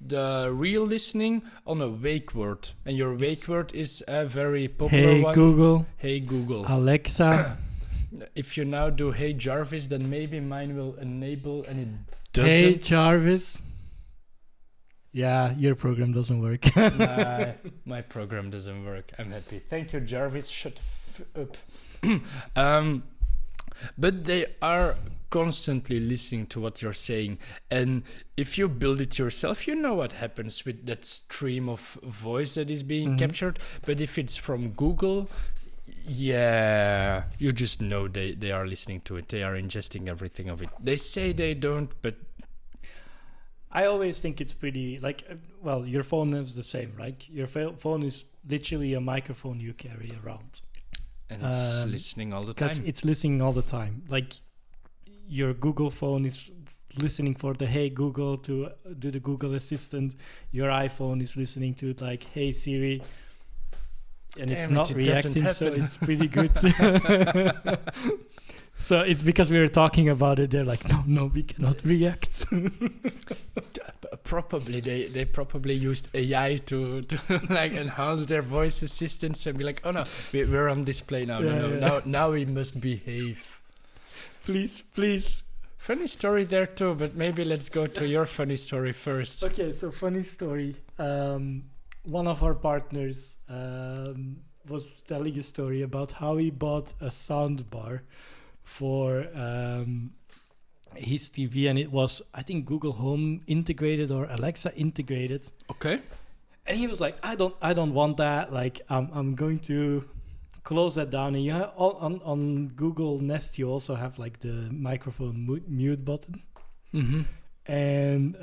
the real listening on a wake word, and your wake word is a very popular one. Hey Google, Alexa. If you now do Hey Jarvis, then maybe mine will enable, and it doesn't. Hey Jarvis. Yeah, your program doesn't work. My program doesn't work. I'm happy. Thank you, Jarvis. Shut up. But they are constantly listening to what you're saying, and if you build it yourself, you know what happens with that stream of voice that is being captured. But if it's from Google, you just know they are listening to it. They are ingesting everything of it. They say they don't, but I always think it's pretty, well, your phone is the same, right? Your phone is literally a microphone you carry around. And it's listening all the time. Because it's listening all the time. Like, your Google phone is listening for the Hey Google to do the Google Assistant. Your iPhone is listening to it like, Hey Siri. And it's not reacting, so it's pretty good. So it's because we were talking about it. They're like, no, we cannot react. Probably they probably used AI to like enhance their voice assistants and be like, oh no, we're on display now. Now we must behave. Please. Funny story there too, but maybe let's go to your funny story first. Okay, so funny story. One of our partners was telling a story about how he bought a sound bar for his TV, and it was, I think, Google Home integrated or Alexa integrated. Okay. And he was like, I don't want that. Like, I'm going to close that down. And you have on Google Nest, you also have like the microphone mute button. And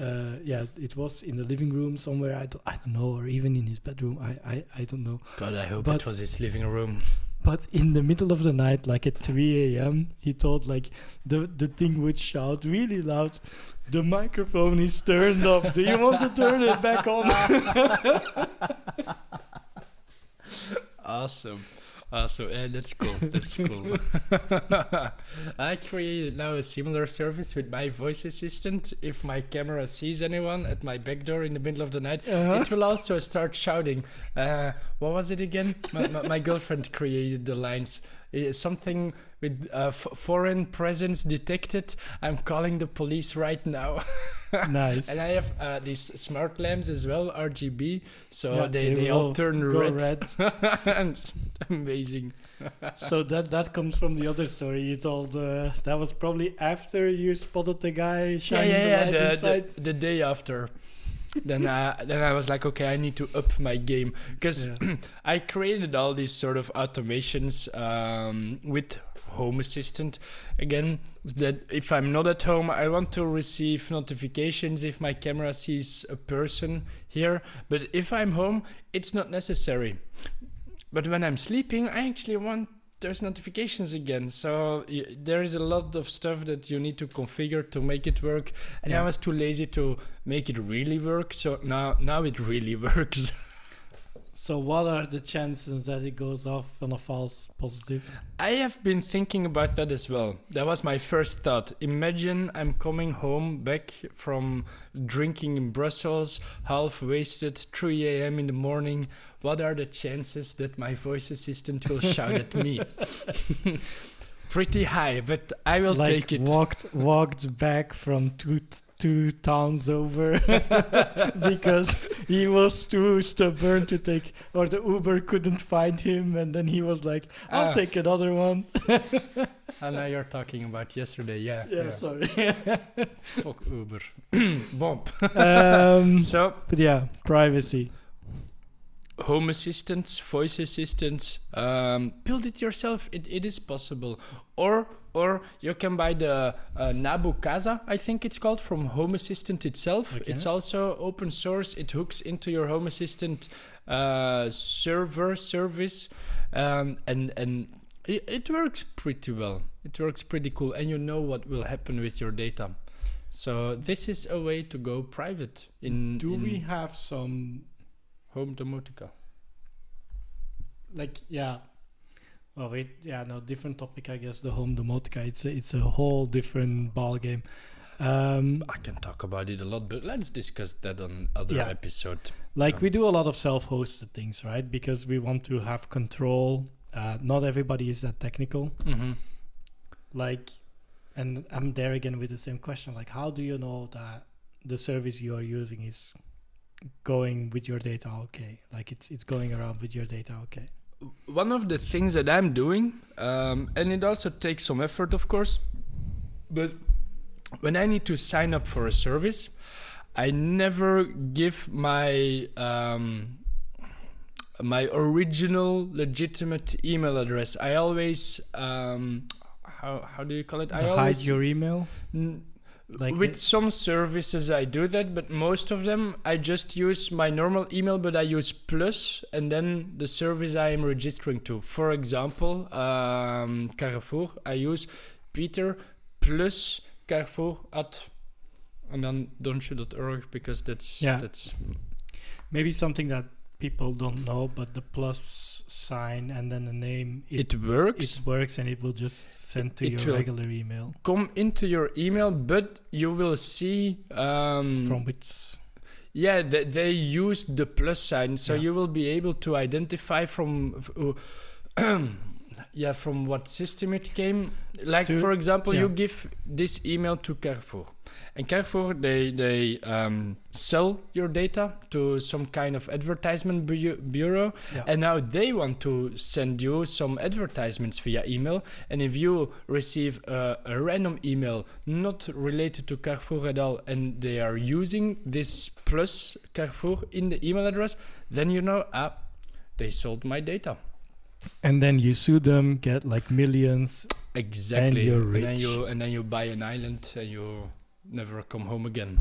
it was in the living room somewhere. I don't know, or even in his bedroom. I don't know. God, I hope it was his living room. But in the middle of the night, like at 3 a.m., he thought like the thing would shout really loud, "The microphone is turned up. Do you want to turn it back on?" Awesome. Yeah, that's cool. I created now a similar service with my voice assistant. If my camera sees anyone at my back door in the middle of the night, it will also start shouting. What was it again? My girlfriend created the lines. Something with foreign presence detected. I'm calling the police right now. Nice. And I have these smart lamps as well, RGB. So they all turn red. And amazing. So that comes from the other story you told. That was probably after you spotted the guy shining the light inside. The day after. Then I was like, okay, I need to up my game, because I created all these sort of automations with Home Assistant. Again, that if I'm not at home, I want to receive notifications if my camera sees a person here. But if I'm home, it's not necessary. But when I'm sleeping, I actually want those notifications again. So there is a lot of stuff that you need to configure to make it work. And I was too lazy to make it really work. So now it really works. So what are the chances that it goes off on a false positive? I have been thinking about that as well. That was my first thought. Imagine I'm coming home back from drinking in Brussels, half wasted, 3 a.m. in the morning. What are the chances that my voice assistant will shout at me? Pretty high, but I will take it. Walked back from two towns over because he was too stubborn to take, or the Uber couldn't find him, and then he was like, I'll take another one. And now you're talking about yesterday, yeah. Sorry. Fuck Uber. Bomb. But yeah, privacy. Home assistants, voice assistants, build it yourself. It is possible. Or you can buy the Nabu Casa, I think it's called, from Home Assistant itself. Okay. It's also open source. It hooks into your Home Assistant service, and it works pretty well. It works pretty cool, and you know what will happen with your data. So this is a way to go private. Do we have some home domotica? Different topic, I guess. The home domotica, it's a whole different ball game. I can talk about it a lot, but let's discuss that on other episode. We do a lot of self-hosted things, right? Because we want to have control. Not everybody is that technical. Mm-hmm. And I'm there again with the same question. How do you know that the service you are using is going with your data okay? It's going around with your data okay? One of the things that I'm doing, and it also takes some effort, of course, but when I need to sign up for a service, I never give my my original legitimate email address. I always how do you call it? Hide your email. With some services I do that, but most of them I just use my normal email, but I use plus and then the service I am registering to. For example, Carrefour, I use Pieter plus Carrefour at and then don'tchu.org because that's maybe something that people don't know, but the plus sign and then the name, it works. It works, and it will just send to your regular email. Come into your email, but you will see from which. Yeah, they used the plus sign, so you will be able to identify from from what system it came. For example, you give this email to Carrefour. And Carrefour, they sell your data to some kind of advertisement bureau. Yeah. And now they want to send you some advertisements via email. And if you receive a random email not related to Carrefour at all, and they are using this plus Carrefour in the email address, then you know, they sold my data. And then you sue them, get millions. Exactly. And you're rich. And then you buy an island and you never come home again.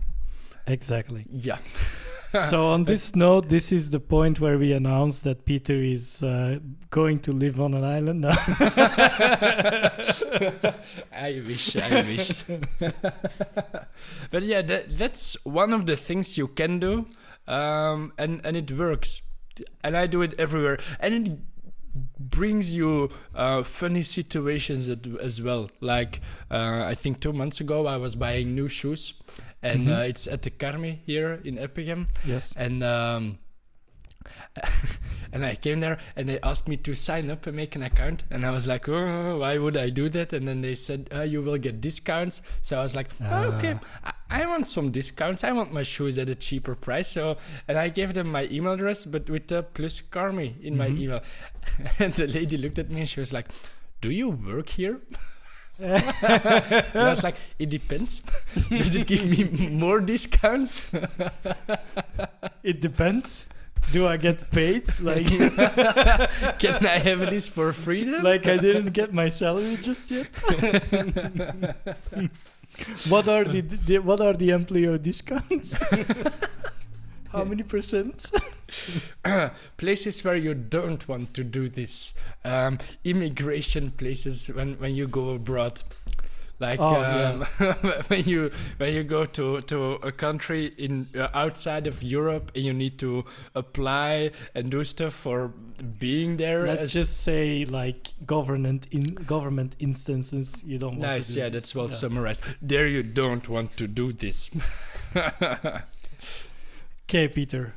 Exactly. Yeah. So on this note, this is the point where we announce that Pieter is going to live on an island now. I wish. But yeah, that's one of the things you can do, and it works. And I do it everywhere. And it brings you funny situations as well. I think 2 months ago I was buying new shoes, and it's at the Carmi here in Eppingen. Yes. And and I came there and they asked me to sign up and make an account, and I was like, oh, why would I do that? And then they said, you will get discounts. So I was like, okay, I want some discounts. I want my shoes at a cheaper price. So, and I gave them my email address, but with the plus Carmi in my email. And the lady looked at me and she was like, do you work here? And I was like, it depends. Does it give me more discounts? It depends. Do I get paid? Can I have this for free then? I didn't get my salary just yet. What are the employer discounts? How many percent? Places where you don't want to do this. Immigration places when you go abroad. Like when you go to a country in outside of Europe and you need to apply and do stuff for being there. Let's just say like government instances you don't want nice, to do. Yeah, that's well summarized. There you don't want to do this. Okay, Pieter.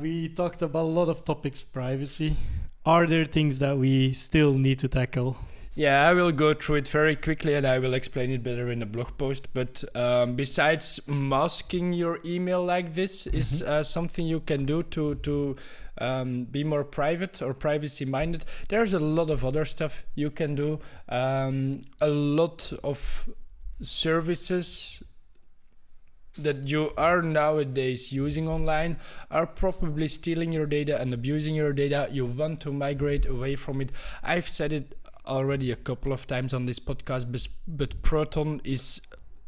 We talked about a lot of topics, privacy. Are there things that we still need to tackle? Yeah, I will go through it very quickly and I will explain it better in a blog post. But besides masking your email like this is something you can do to be more private or privacy minded. There's a lot of other stuff you can do. A lot of services that you are nowadays using online are probably stealing your data and abusing your data. You want to migrate away from it. I've said it already a couple of times on this podcast, but Proton is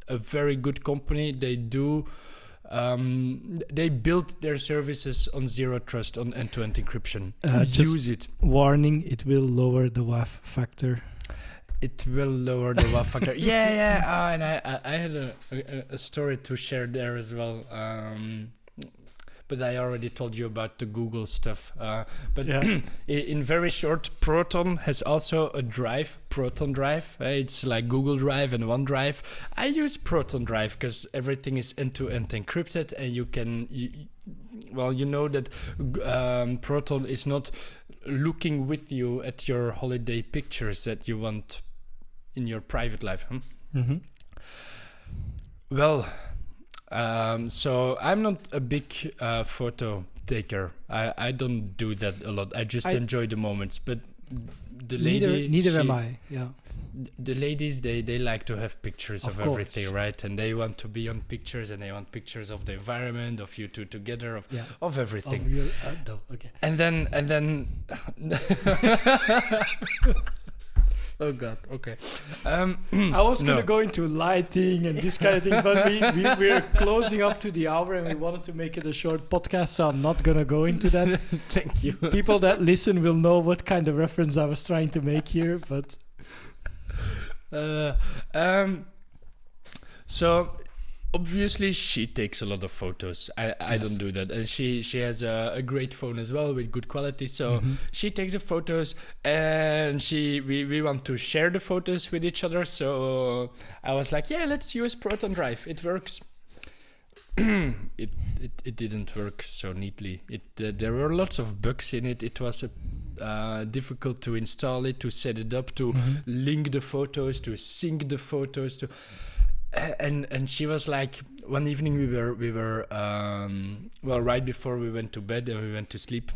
a very good company. They do they build their services on zero trust, on end-to-end encryption. Use it. Warning, it will lower the WAF factor. It will lower the WAF factor. Yeah. And I had a story to share there as well. But I already told you about the Google stuff. But in very short, Proton has also a drive, Proton Drive. It's like Google Drive and OneDrive. I use Proton Drive because everything is end-to-end encrypted, and you can, you know that Proton is not looking with you at your holiday pictures that you want in your private life. Well, so I'm not a big photo taker. I don't do that a lot. I just enjoy the moments. But the lady, neither am I. Yeah. The ladies, they like to have pictures of everything, right? And they want to be on pictures, and they want pictures of the environment, of you two together, of everything. No, okay. And then oh God, okay. I was going to go into lighting and this kind of thing, but we're closing up to the hour and we wanted to make it a short podcast, so I'm not going to go into that. Thank you. People that listen will know what kind of reference I was trying to make here, but... So obviously she takes a lot of photos. I don't do that, and she has a great phone as well with good quality, so she takes the photos, and we want to share the photos with each other. So I was like, yeah, let's use Proton Drive, it works. It didn't work so neatly. There were lots of bugs in it. It was difficult to install it, to set it up, to link the photos, to sync the photos, to and she was like, one evening we were right before we went to bed and we went to sleep,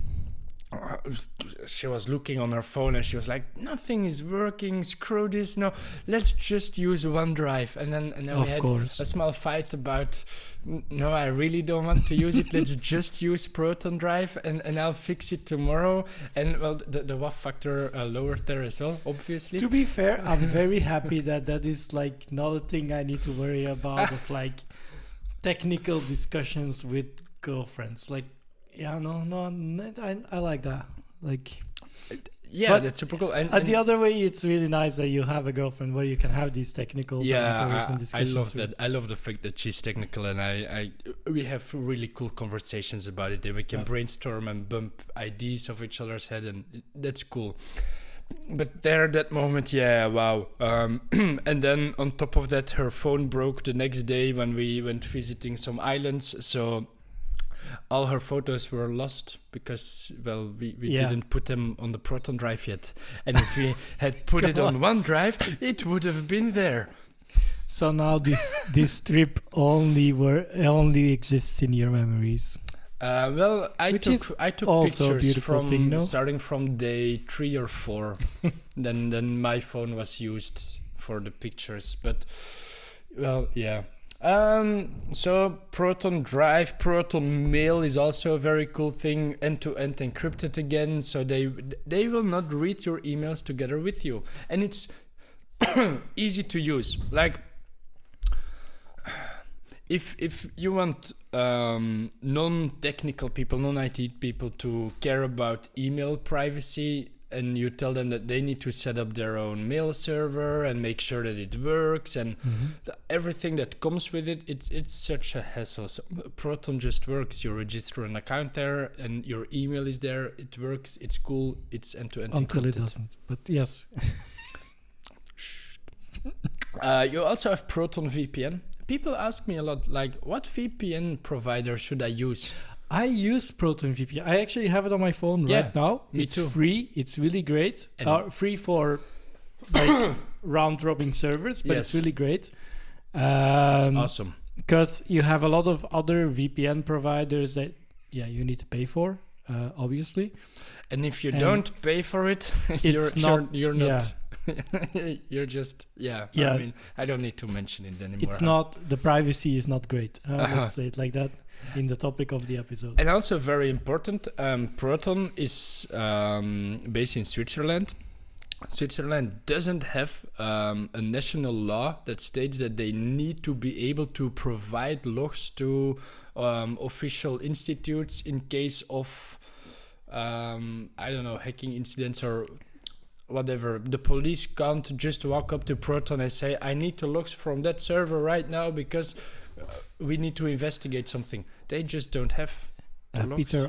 she was looking on her phone and she was like, nothing is working, screw this, no, let's just use OneDrive. And then we had a small fight about, no, I really don't want to use it, let's just use Proton Drive, and I'll fix it tomorrow. And well, the WAF factor lowered there as well, obviously. To be fair, I'm very happy that is like not a thing I need to worry about of like technical discussions with girlfriends. Like, yeah, no, I like that. Like, yeah, that's super cool. And the other way, it's really nice that you have a girlfriend where you can have these technical and discussions. I love that. I love the fact that she's technical, and we have really cool conversations about it. And we can brainstorm and bump ideas off each other's head, and that's cool. But there, that moment, yeah, wow. And then on top of that, her phone broke the next day when we went visiting some islands. So all her photos were lost because, well, we didn't put them on the Proton Drive yet. And if we had put it on OneDrive, it would have been there. So now this trip only exists in your memories. Well, I took pictures from starting from day 3 or 4. then my phone was used for the pictures. But well, yeah. So Proton Drive, Proton Mail is also a very cool thing, end-to-end encrypted again, so they will not read your emails together with you, and it's easy to use. Like, if you want non-technical people, non-IT people to care about email privacy and you tell them that they need to set up their own mail server and make sure that it works, and everything that comes with it, it's such a hassle. So Proton just works. You register an account there and your email is there. It works. It's cool. It's end-to-end until encrypted. It doesn't. But yes. You also have Proton VPN. People ask me a lot, like, what VPN provider should I use? I use Proton VPN. I actually have it on my phone right now. It's free. It's really great. Free for like round-robin servers, but it's really great. It's awesome. Because you have a lot of other VPN providers that, you need to pay for, obviously. And if you don't pay for it, you're not. You're just, I mean, I don't need to mention it anymore. It's not, the privacy is not great. Let's say it like that in the topic of the episode. And also very important, Proton is based in Switzerland. Switzerland doesn't have a national law that states that they need to be able to provide logs to official institutes in case of, hacking incidents or whatever. The police can't just walk up to Proton and say, I need the logs from that server right now because we need to investigate something. They just don't have the logs. Pieter,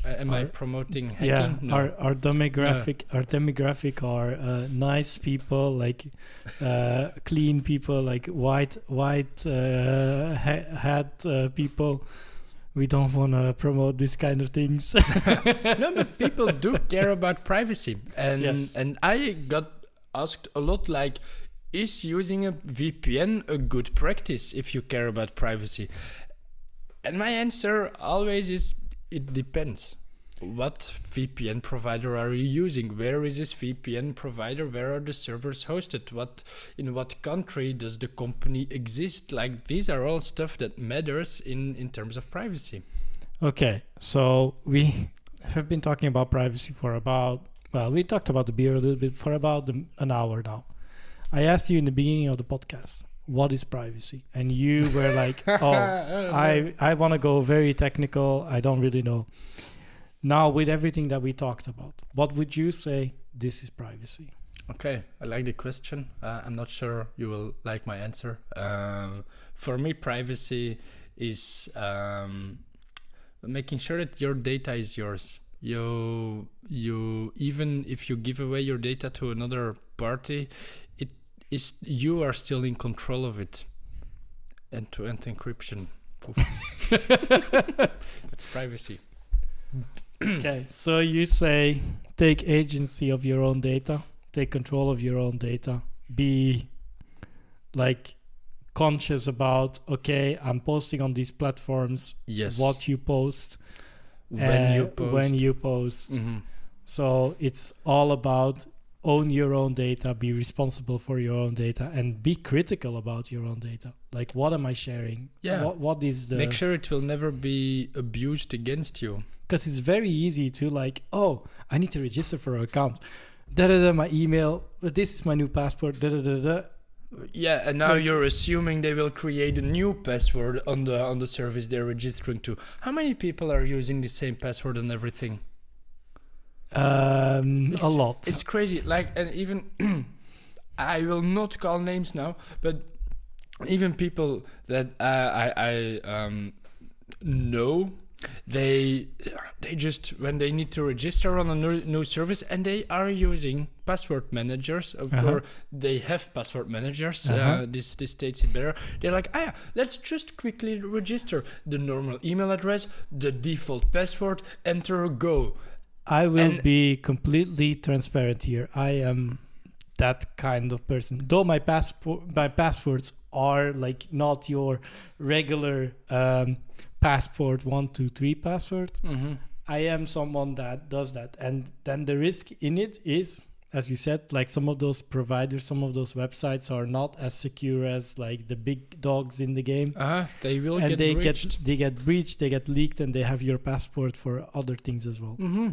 am I promoting hacking? Yeah, no. our demographic are nice people, like clean people, like white hat people. We don't want to promote this kind of things. No, but people do care about privacy. And I got asked a lot, like, is using a VPN a good practice if you care about privacy? And my answer always is, it depends. What VPN provider are you using? Where is this VPN provider? Where are the servers hosted? In what country does the company exist? Like, these are all stuff that matters in terms of privacy. Okay, so we have been talking about privacy for we talked about the beer a little bit for about an hour now. I asked you in the beginning of the podcast, what is privacy? And you were like, I want to go very technical. I don't really know. Now, with everything that we talked about, what would you say this is privacy? Okay, I like the question. I'm not sure you will like my answer. For me, privacy is making sure that your data is yours. You even if you give away your data to another party, you are still in control of it. End-to-end encryption. That's privacy. Okay, so you say take agency of your own data, take control of your own data, be like conscious about, okay, I'm posting on these platforms, what you post, when you post. Mm-hmm. So it's all about own your own data, be responsible for your own data, and be critical about your own data. Like, what am I sharing? Yeah. What is the... Make sure it will never be abused against you. Because it's very easy to like, I need to register for an account. My email, this is my new password, Yeah, and now you're assuming they will create a new password on the service they're registering to. How many people are using the same password on everything? A lot. It's crazy. Like, and even I will not call names now, but even people that I know, they just, when they need to register on a new service, and they are using password managers, or they have password managers, this states it better. They're like, let's just quickly register the normal email address, the default password, enter, go. I will be completely transparent here. I am that kind of person. Though my passwords are like not your regular passport 1, 2, 3 password. Mm-hmm. I am someone that does that, and then the risk in it is, as you said, like some of those providers, some of those websites are not as secure as like the big dogs in the game. They will and get breached. They get breached, they get leaked, and they have your passport for other things as well. Mm-hmm.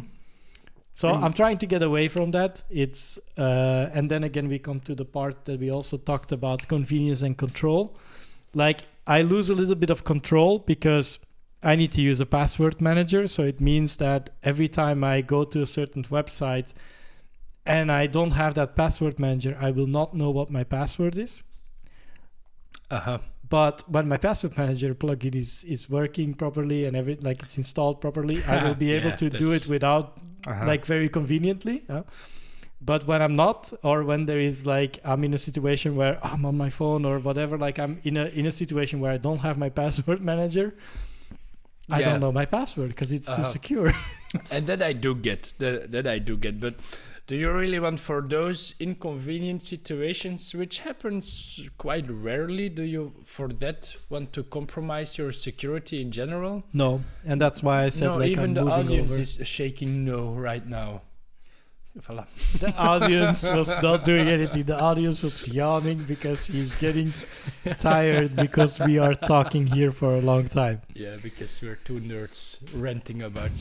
So I'm trying to get away from that. It's and then again we come to the part that we also talked about, convenience and control. Like, I lose a little bit of control because I need to use a password manager. So it means that every time I go to a certain website and I don't have that password manager, I will not know what my password is. But when my password manager plugin is working properly and it's installed properly, I will be able to do it without very conveniently. But when I'm not, or when there is I'm in a situation where I'm on my phone or whatever, I'm in a situation where I don't have my password manager, I don't know my password because it's too secure. And that I do get. But do you really want, for those inconvenient situations, which happens quite rarely, do you for that want to compromise your security in general? No, and that's why I said even I'm the audience over. is shaking no right now. Voila. The audience was not doing anything. The audience was yawning because he's getting tired because we are talking here for a long time. Yeah, because we're two nerds ranting about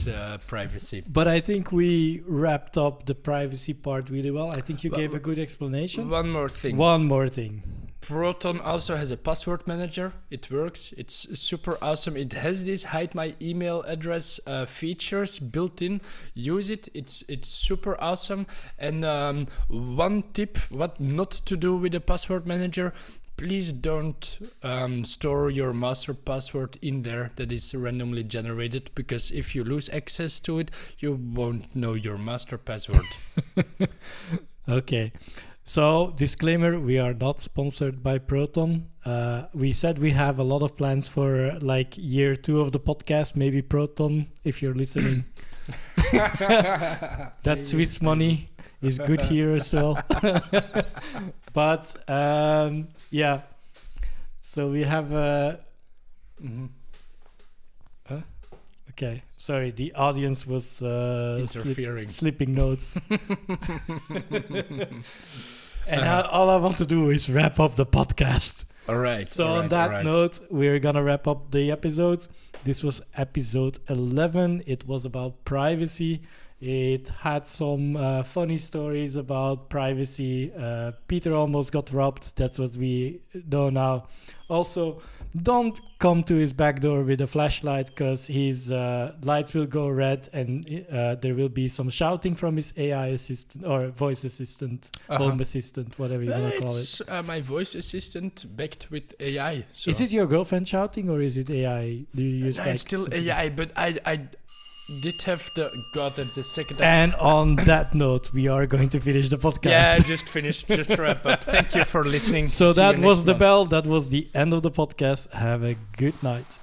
privacy. But I think we wrapped up the privacy part really well. I think you gave a good explanation. One more thing. Proton also has a password manager. It works. It's super awesome. It has this hide my email address features built in. Use it. It's super awesome. And one tip, what not to do with a password manager: please don't store your master password in there that is randomly generated, because if you lose access to it, you won't know your master password. Okay. So, disclaimer, we are not sponsored by Proton. We said we have a lot of plans for year 2 of the podcast. Maybe Proton, if you're listening. That Swiss money is good here as well. But, yeah. So we have... Okay, sorry, the audience was interfering. Slipping notes. And all I want to do is wrap up the podcast. All right. So on that note, we're going to wrap up the episode. This was episode 11. It was about privacy. It had some funny stories about privacy. Pieter almost got robbed. That's what we know now. Also, don't come to his back door with a flashlight, because his lights will go red, and there will be some shouting from his AI assistant or voice assistant, home assistant, whatever you want to call it. It's my voice assistant backed with AI. So. Is it your girlfriend shouting, or is it AI? Do you use it's still AI, but I did have that's the second. And on that note, we are going to finish the podcast. Yeah, just wrap up. Thank you for listening. So that was the bell. That was the end of the podcast. Have a good night.